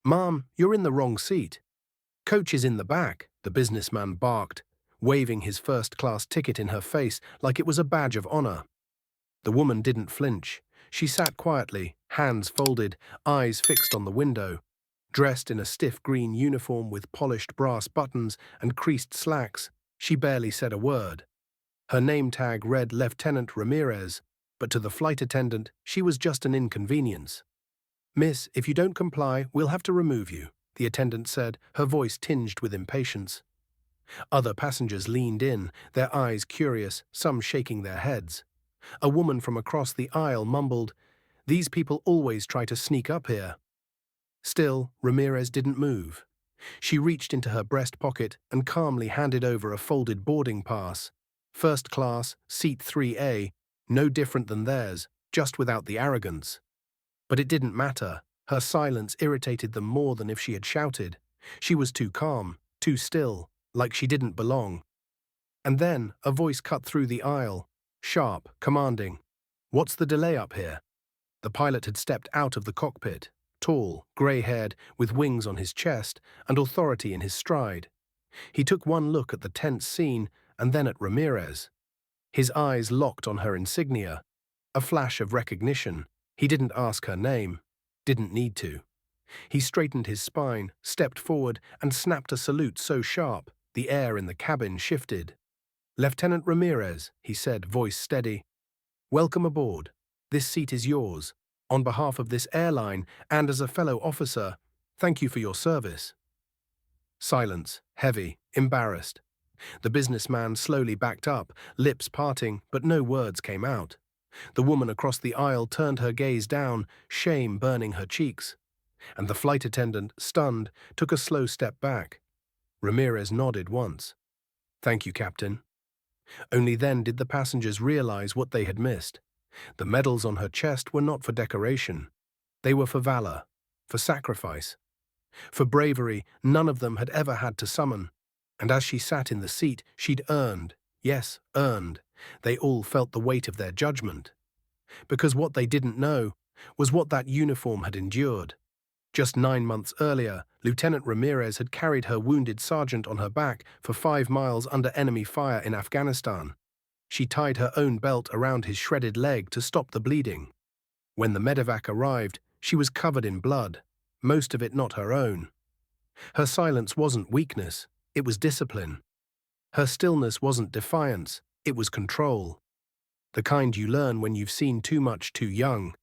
"Mom, you're in the wrong seat. Coach is in the back," the businessman barked, waving his first-class ticket in her face like it was a badge of honor. The woman didn't flinch. She sat quietly, hands folded, eyes fixed on the window. Dressed in a stiff green uniform with polished brass buttons and creased slacks, she barely said a word. Her name tag read Lieutenant Ramirez, but to the flight attendant, she was just an inconvenience. "Miss, if you don't comply, we'll have to remove you," the attendant said, her voice tinged with impatience. Other passengers leaned in, their eyes curious, some shaking their heads. A woman from across the aisle mumbled, "These people always try to sneak up here." Still, Ramirez didn't move. She reached into her breast pocket and calmly handed over a folded boarding pass. First class, seat 3A, no different than theirs, just without the arrogance. But it didn't matter. Her silence irritated them more than if she had shouted. She was too calm, too still, like she didn't belong. And then a voice cut through the aisle, sharp, commanding. "What's the delay up here?" The pilot had stepped out of the cockpit, tall, grey-haired, with wings on his chest and authority in his stride. He took one look at the tense scene and then at Ramirez. His eyes locked on her insignia, a flash of recognition. He didn't ask her name, didn't need to. He straightened his spine, stepped forward, and snapped a salute so sharp, the air in the cabin shifted. "Lieutenant Ramirez," he said, voice steady. "Welcome aboard. This seat is yours. On behalf of this airline and as a fellow officer, thank you for your service." Silence, heavy, embarrassed. The businessman slowly backed up, lips parting, but no words came out. The woman across the aisle turned her gaze down, shame burning her cheeks. And the flight attendant, stunned, took a slow step back. Ramirez nodded once. "Thank you, Captain." Only then did the passengers realize what they had missed. The medals on her chest were not for decoration. They were for valor, for sacrifice, for bravery none of them had ever had to summon. And as she sat in the seat, she'd earned, yes, earned. They all felt the weight of their judgment. Because what they didn't know was what that uniform had endured. Just 9 months earlier, Lieutenant Ramirez had carried her wounded sergeant on her back for 5 miles under enemy fire in Afghanistan. She tied her own belt around his shredded leg to stop the bleeding. When the medevac arrived, she was covered in blood, most of it not her own. Her silence wasn't weakness, it was discipline. Her stillness wasn't defiance, it was control. The kind you learn when you've seen too much too young.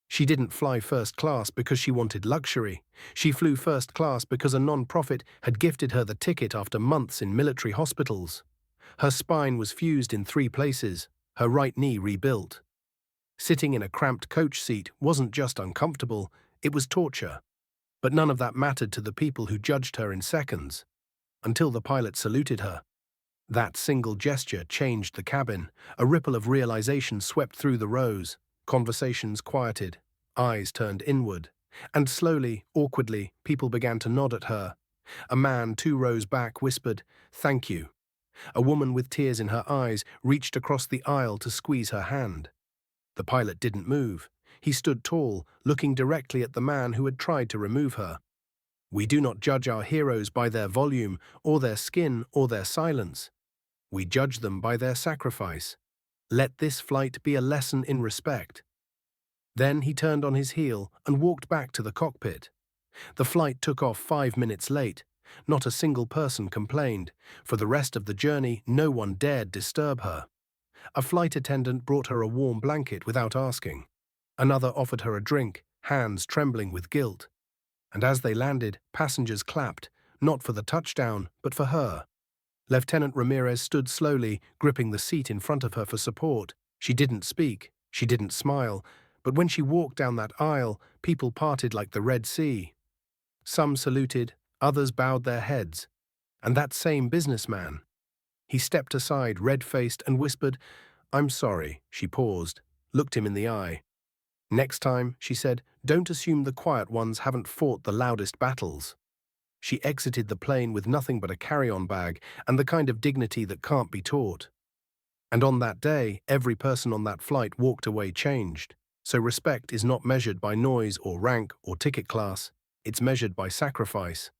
She didn't fly first class because she wanted luxury. She flew first class because a non-profit had gifted her the ticket after months in military hospitals. Her spine was fused in 3 places, her right knee rebuilt. Sitting in a cramped coach seat wasn't just uncomfortable, it was torture. But none of that mattered to the people who judged her in seconds. Until the pilot saluted her. That single gesture changed the cabin. A ripple of realization swept through the rows. Conversations quieted, eyes turned inward, and slowly, awkwardly, people began to nod at her. A man 2 rows back whispered, "Thank you." A woman with tears in her eyes reached across the aisle to squeeze her hand. The pilot didn't move. He stood tall, looking directly at the man who had tried to remove her. We do not judge our heroes by their volume, or their skin, or their silence. We judge them by their sacrifice. Let this flight be a lesson in respect. Then he turned on his heel and walked back to the cockpit. The flight took off 5 minutes late. Not a single person complained. For the rest of the journey, no one dared disturb her. A flight attendant brought her a warm blanket without asking. Another offered her a drink, hands trembling with guilt. And as they landed, passengers clapped, not for the touchdown, but for her. Lieutenant Ramirez stood slowly, gripping the seat in front of her for support. She didn't speak, she didn't smile, but when she walked down that aisle, people parted like the Red Sea. Some saluted, others bowed their heads. And that same businessman. He stepped aside, red-faced, and whispered, "I'm sorry." She paused, looked him in the eye. "Next time," she said, "don't assume the quiet ones haven't fought the loudest battles." She exited the plane with nothing but a carry-on bag and the kind of dignity that can't be taught. And on that day, every person on that flight walked away changed. So respect is not measured by noise or rank or ticket class. It's measured by sacrifice.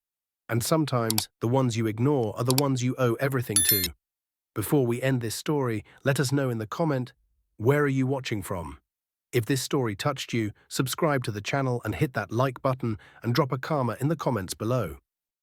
And sometimes the ones you ignore are the ones you owe everything to. Before we end this story, let us know in the comment, where are you watching from? If this story touched you, subscribe to the channel and hit that like button and drop a karma in the comments below.